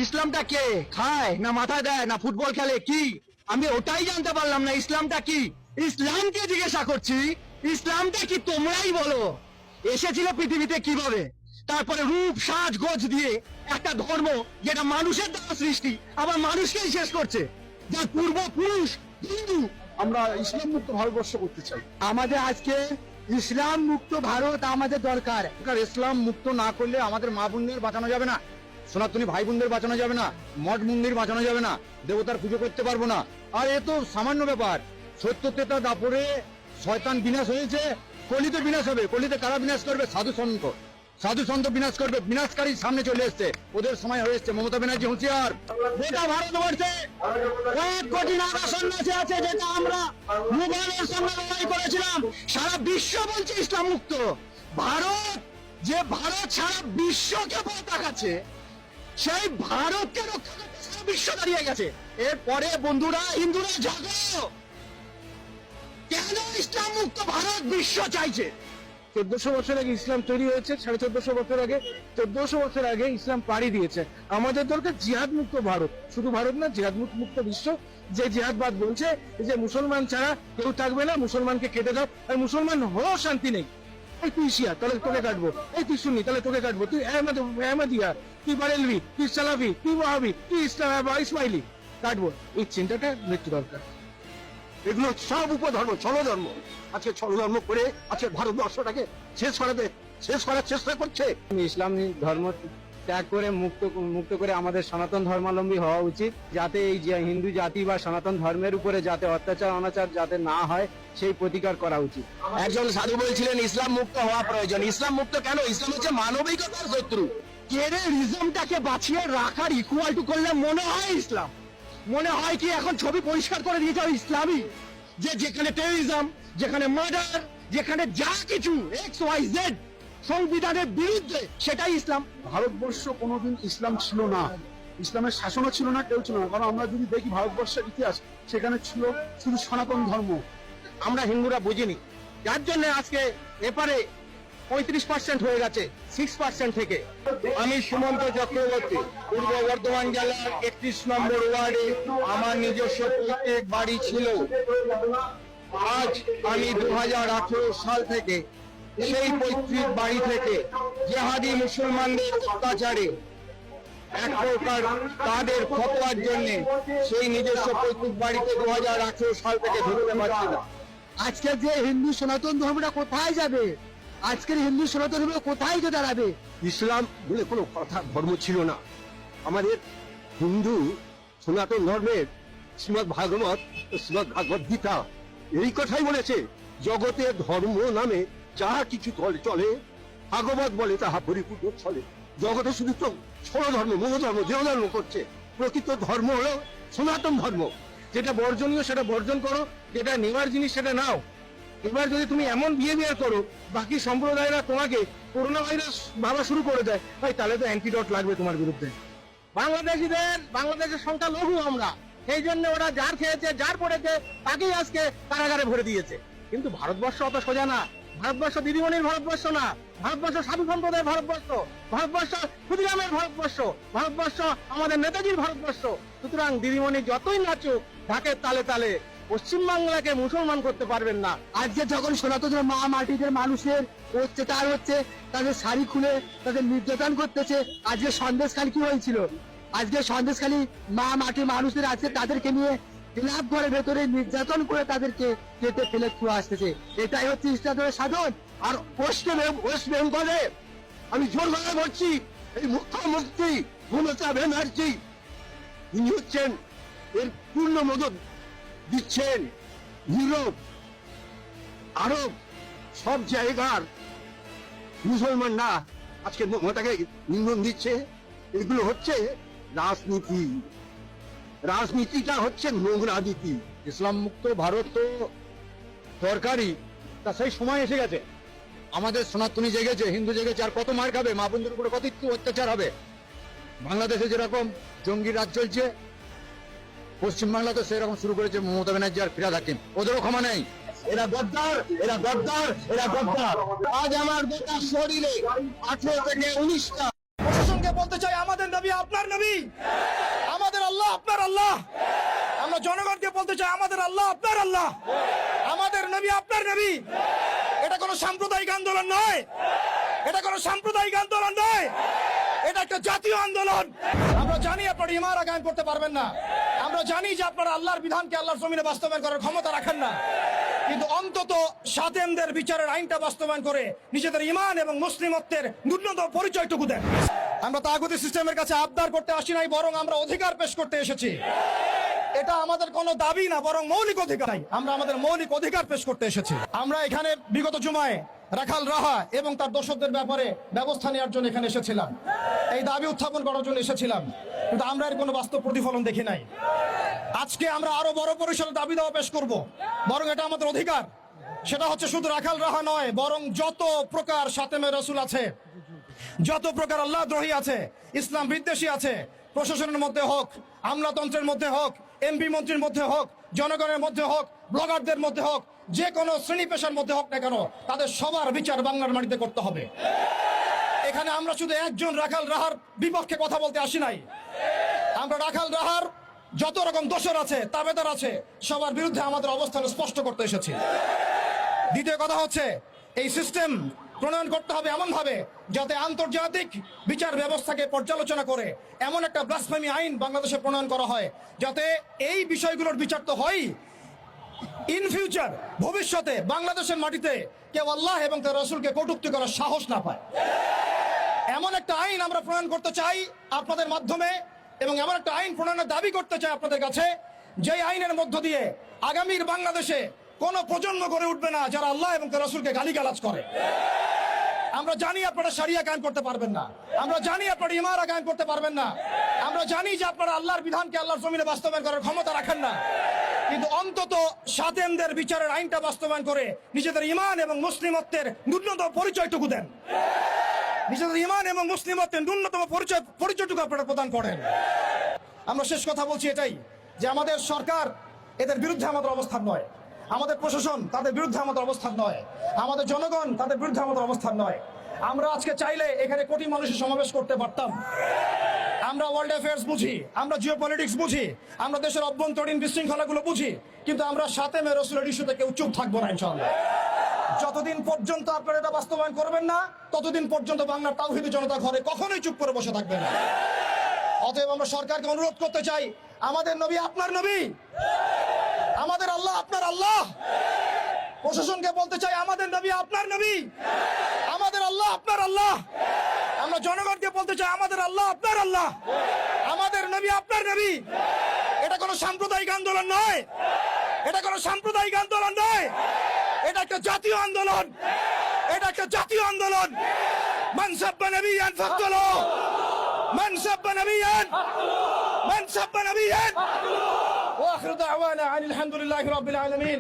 ইসলামটা কে খায় না মাথায় দেয় না ফুটবল খেলে কি আমি ওটাই জানতে পারলাম না। ইসলামটা কি? ইসলামকে জিজ্ঞাসা করছি, ইসলামটা কি তোমরাই বলো। এসেছিল পৃথিবীতে কিভাবে, তারপরে রূপ সাজ গোজ দিয়ে একটা ধর্ম যেটা মানুষের দ্বারা সৃষ্টি আবার মানুষকেই শেষ করছে, যার পূর্বপুরুষ হিন্দু। আমরা ইসলাম মুক্ত ভারতবর্ষ করতে চাই। আমাদের আজকে ইসলাম মুক্ত ভারত আমাদের দরকার। ইসলাম মুক্ত না করলে আমাদের মা বোনদের বাঁচানো যাবে না, সনাতনী ভাই বোনদের বাঁচানো যাবে না, মঠ মন্দির বাঁচানো যাবে না, দেবতার পুজো করতে পারবো না। আর এ তো সামান্য ব্যাপার। সত্য তেতা দাপরে শয়তান বিনাশ হয়েছে, কলিতে বিনাশ হবে। কলিতে কারা বিনাশ করবে? সাধু সন্ত। সাধু সন্ত বিনাশ করবে। বিনাশকারী সামনে চলে এসছে, ওদের সময় হয়ে এসছে। মমতা ব্যানার্জি হুঁশিয়ার। গোটা ভারতবর্ষে 1 কোটি নাগা সন্ন্যাসী আছে, যেটা আমরা মুঘলের সঙ্গে লড়াই করেছিলাম। সারা বিশ্ব বলছে ইসলাম মুক্ত ভারত। যে ভারত সারা বিশ্বকে পথ দেখাচ্ছে, সেই ভারতকে রক্ষা করতে সারা বিশ্ব দাঁড়িয়ে গেছে। এরপরে বন্ধুরা, হিন্দুরা জাগো, কেন ইসলাম মুক্ত ভারত বিশ্ব চাইছে? 1400 বছর আগে ইসলাম তৈরি হয়েছে, 1450 বছর আগে, 1400 বছর আগে ইসলাম পাড়ি দিয়েছে। আমাদের দরকার জিহাদ মুক্ত ভারত, শুধু ভারত না, জিহাদ মুক্ত বিশ্ব। যে জিহাদবাদ বলছে যে মুসলমান ছাড়া কেউ থাকবে না, মুসলমানকে কেটে দাও, আর মুসলমান হয়েও শান্তি নেই। এই তুই শিয়া, তাহলে তোকে কাটবো। এই তুই সুন্নি, তাহলে তোকে কাটবো। তুই আহমদিয়া, তুই বারেলভি, তুই সালাফি, তুই ওয়াহাবি, তুই ইসমাইলি, কাটবো। এই চিন্তাটা মৃত্যু দরকার। এগুলো সব উপধর্ম, ছলধর্ম। আজকে ছলধর্ম করে আজকে ভারতবর্ষটাকে শেষ করার চেষ্টা করছে। ইসলাম ধর্ম ত্যাগ করে মুক্ত করে আমাদের সনাতন ধর্মাবলম্বী হওয়া উচিত, যাতে এই যে হিন্দু জাতি বা সনাতন ধর্মের উপরে যাতে অত্যাচার অনাচার যাতে না হয় সেই প্রতিকার করা উচিত। একজন সাধু বলছিলেন ইসলাম মুক্ত হওয়া প্রয়োজন। ইসলাম মুক্ত কেন? ইসলাম হচ্ছে মানবিকতার শত্রু। টেররিজমটাকে বাঁচিয়ে রাখার ইকুয়াল টু করলে মনে হয় ইসলাম। মনে হয় কি এখন ছবি পরিষ্কার করে দিয়েছে ইসলামী, যে যেখানে টেররিজম, যেখানে মার্ডার, যেখানে যা কিছু XYZ সংবিধানের বিরুদ্ধে, সেটাই ইসলাম। ভারতবর্ষ কোনোদিন ইসলাম ছিল না, ইসলামের শাসনও ছিল না, কেউ ছিল না। কারণ আমরা যদি দেখি ভারতবর্ষের ইতিহাস, সেখানে ছিল শুধু সনাতন ধর্ম। আমরা হিন্দুরা বুঝিনি, যার জন্য আজকে এপারে 35% হয়ে গেছে 6% থেকে। আমি সুমন্ত চক্রবর্তী, পূর্ব বর্ধমান জেলার 31 নম্বর ওয়ার্ডে আমার নিজস্ব পৈতৃক বাড়ি ছিল। আজ আমি 2018 সাল থেকে সেই পৈতৃক বাড়ি থেকে জেহাদি মুসলমানদের অত্যাচারে এক প্রকার তাদের ফতোয়ার জন্য সেই নিজস্ব পৈতৃক বাড়িতে 2018 সাল থেকে ঢুকতে পারছি না। আজকে যে হিন্দু সনাতন ধর্মটা কোথায় যাবে? আজকের হিন্দু সনাতন ধর্ম কোথায় যে দাঁড়াবে? ইসলাম বলে কোনো কথা ধর্ম ছিল না। আমাদের হিন্দু সনাতন ধর্মের শ্রীমদ ভাগবত ও শ্রীমদ ভাগবত গীতা এই কথাই বলেছে, জগতে ধর্ম নামে যাহা কিছু চলে, ভাগবত বলে তাহা পরিপূর্ণ চলে। জগতে শুধু তো ছল ধর্ম, মনোধর্ম, দেহধর্ম করছে। প্রকৃত ধর্ম হলো সনাতন ধর্ম। যেটা বর্জনীয় সেটা বর্জন করো, যেটা নেওয়ার জিনিস সেটা নাও। এবার যদি তুমি এমন বিহেভিয়ার করো, বাকি সম্প্রদায়রা তোমাকে করোনা ভাইরাস ভাবা শুরু করে দেয়, ভাই তাহলে তো অ্যান্টিডট লাগবে তোমার বিরুদ্ধে। বাংলাদেশের সংখ্যা লঘু আমরা, সেই জন্য ওরা যার খেয়েছে যার পড়েছে তাকেই আজকে কারাগারে ভরে দিয়েছে। কিন্তু ভারতবর্ষ অত সোজা না। ভারতবর্ষ দিদিমণির ভারতবর্ষ না, ভারতবর্ষ সাধু সম্প্রদায়ের ভারতবর্ষ, ভারতবর্ষ ক্ষুদিরামের ভারতবর্ষ, ভারতবর্ষ আমাদের নেতাজির ভারতবর্ষ। সুতরাং দিদিমণি যতই নাচুক ঢাকের তালে তালে, পশ্চিমবাংলাকে মুসলমান করতে পারবেন না। আজকে যখন সনাতন মা মাটিদের মানুষের অত্যাচার হচ্ছে, তাদের শাড়ি খুলে তাদের নির্যাতন করতেছে। আজকে সন্দেশখালী কি হয়েছিল? আজকে সন্দেশখালী মা মাটির মানুষদের আছে, তাদেরকে নিয়ে ক্লাব ঘরের ভেতরে নির্যাতন করে তাদেরকে কেটে ফেলে ছুঁয়ে আসতেছে। এটাই হচ্ছে ইসলামের সাধন। আর ওয়েস্ট বেঙ্গলে আমি জোর গলায় বলছি, এই মুখ্যমন্ত্রী মমতা ব্যানার্জি তিনি হচ্ছেন এর পূর্ণ মদত দিচ্ছেন। ইউরোপ, আরব সব জায়গার মুসলমানরা আজকে মমতাকে ইন্ধন দিচ্ছে। এগুলো হচ্ছে রাজনীতি। রাজনীতিটা হচ্ছে নোংরা নীতি। ইসলাম মুক্ত ভারত তো দরকারই, তা সেই সময় এসে গেছে। আমাদের সনাতনী জেগেছে, হিন্দু জেগেছে, আর কত মার খাবে? মা বোনদের উপরে কত অত্যাচার হবে? বাংলাদেশে যেরকম জঙ্গি রাজ চলছে, পশ্চিমবাংলা তো সেরকম শুরু করেছে মমতা ব্যানার্জি আর ফিরাদ হাকিম। ওদেরও ক্ষমা নেই। এরা গদ্দার, এরা গদ্দার, এরা গদ্দার। আজ আমার গোটা শরীরে 18 থেকে 19টা। প্রশাসনকে বলতে চাই, আমাদের দাবি আপনার নবী, আমাদের আল্লাহ আপনার আল্লাহ। আমরা জনগণকে বলতে চাই আমাদের আল্লাহ আপনার আল্লাহ, আমাদের নবী আপনার নবী। এটা কোনো সাম্প্রদায়িক আন্দোলন নয়, এটা কোনো সাম্প্রদায়িক আন্দোলন নয়, এটা একটা জাতীয় আন্দোলন। আমরা জানি আপনারা ইমারা গায়ন করতে পারবেন না, আমরা জানি যে আপনারা আল্লাহর বিধানকে আল্লাহর জমিনে বাস্তবায়ন করার ক্ষমতা রাখেন না, কিন্তু অন্তত সাতেমদের বিচারের আইনটা বাস্তবায়ন করে নিজেদের ইমান এবং মুসলিমত্বের ন্যূনতম পরিচয়টুকু দেন। আমরা তাগুতি সিস্টেমের কাছে আবদার করতে আসি নাই, বরং আমরা অধিকার পেশ করতে এসেছি। এটা আমাদের কোনো দাবি না, বরং মৌলিক অধিকার। আমরা আমাদের মৌলিক অধিকার পেশ করতে এসেছি। আমরা এখানে বিগত জুমায় রাখাল রাহা এবং তার দোষকদের ব্যাপারে ব্যবস্থা নেওয়ার জন্য এখানে এসেছিলাম, এই দাবি উত্থাপন করার জন্য এসেছিলাম, কিন্তু আমরা এর কোনো বাস্তব প্রতিফলন দেখি নাই। আজকে আমরা আরো বড় পরিসরে দাবি দেওয়া পেশ করব, বরং এটা আমাদের অধিকার। সেটা হচ্ছে শুধু রাখাল রাহা নয়, বরং যত প্রকার সাতেমে রসুল আছে, যত প্রকার আল্লাহ দ্রোহী আছে, ইসলাম বিদ্বেষী আছে, প্রশাসনের মধ্যে হোক, আমলাতন্ত্রের মধ্যে হোক, এমপি মন্ত্রীর মধ্যে হোক, জনগণের মধ্যে হোক, ব্লগারদের মধ্যে হোক, যে কোনো শ্রেণী পেশার মধ্যে হোক না কেন, তাদের সবার বিচার বাংলার মাটিতে করতে হবে। এখানে আমরা শুধু একজন রাখাল রাহার বিপক্ষে কথা বলতে আসি নাই, আমরা রাখাল রাহার যত রকম দোষর আছে, তাবেদার আছে, সবার বিরুদ্ধে আমাদের অবস্থান স্পষ্ট করতে এসেছি। দ্বিতীয় কথা হচ্ছে এই সিস্টেম প্রণয়ন করতে হবে এমন ভাবে যাতে আন্তর্জাতিক বিচার ব্যবস্থাকে পর্যালোচনা করে এমন একটা ব্লাসফেমি আইন বাংলাদেশে প্রণয়ন করা হয় যাতে এই বিষয়গুলোর বিচার তো হয়, ইন ফিউচার ভবিষ্যতে বাংলাদেশের মাটিতে কেউ আল্লাহ এবং তার রাসূলকে কটূক্তি করার সাহস না পায়। এমন একটা আইন আমরা প্রণয়ন করতে চাই আপনাদের মাধ্যমে, এবং এমন একটা আইন প্রণয়নের দাবি করতে চাই আপনাদের কাছে, যে আইনের মধ্য দিয়ে আগামীর বাংলাদেশে কোন প্রজন্ম গড়ে উঠবে না যারা আল্লাহ এবং তার রাসূলকে গালিগালাজ করে। আমরা জানি আপনারা শরিয়া কায়েম করতে পারবেন না, আমরা জানি আপনারা ইমারা কায়েম করতে পারবেন না, আমরা জানি যে আপনারা আল্লাহর বিধানকে আল্লাহর জমিনে বাস্তবায়ন করার ক্ষমতা রাখেন না, কিন্তু অন্তত সাতেমদের বিচারের আইনটা বাস্তবায়ন করে নিজেদের ইমান এবং মুসলিমত্বের ন্যূনতম পরিচয়টুকু দেন। নিজেদের ইমান এবং মুসলিমত্বের ন্যূনতম পরিচয়টুকু আপনারা প্রদান করেন। আমরা শেষ কথা বলছি এটাই, যে আমাদের সরকার এদের বিরুদ্ধে আমাদের অবস্থান নয়, আমাদের প্রশাসন তাদের বিরুদ্ধে আমাদের অবস্থান নয়, আমাদের জনগণ তাদের বিরুদ্ধে আমাদের অবস্থান নয়। আমরা আজকে চাইলে এখানে কোটি মানুষের সমাবেশ করতে পারতাম। আমরা ওয়ার্ল্ড অ্যাফেয়ার্স বুঝি, আমরা জিও পলিটিক্স বুঝি, আমরা দেশের অভ্যন্তরীণ বিশৃঙ্খলাগুলো বুঝি, কিন্তু আমরা সাতেমে রসুলের ইস্যুতে কেউ চুপ থাকবো না ইনশাআল্লাহ। যতদিন পর্যন্ত আপনারা এটা বাস্তবায়ন করবেন না, ততদিন পর্যন্ত বাংলার তাওহীদি জনতা ঘরে কখনোই চুপ করে বসে থাকবে না। অতএব আমরা সরকারকে অনুরোধ করতে চাই, আমাদের নবী আপনার নবী, আমাদের আল্লাহ আপনার আল্লাহ। প্রশাসনকে বলতে চাই আমাদের নবী আপনার নবী, আমাদের আল্লাহ আপনার আল্লাহ। আমরা জনগণকে বলতে চাই আমাদের আল্লাহ আপনার আল্লাহ, আমাদের নবী আপনার নবী। এটা কোনো সাম্প্রদায়িক আন্দোলন নয়, এটা কোনো সাম্প্রদায়িক আন্দোলন নয়, এটা একটা জাতীয় আন্দোলন, এটা একটা জাতীয় আন্দোলন। মান সাব্বা নবিয়ান ফাকতুলুহু, মান সাব্বা নবিয়ান, মান সাব্বা নবিয়ান। ওয়া আখিরু দাওয়ানা আনিল হামদুলিল্লাহি রাব্বিল আলামিন।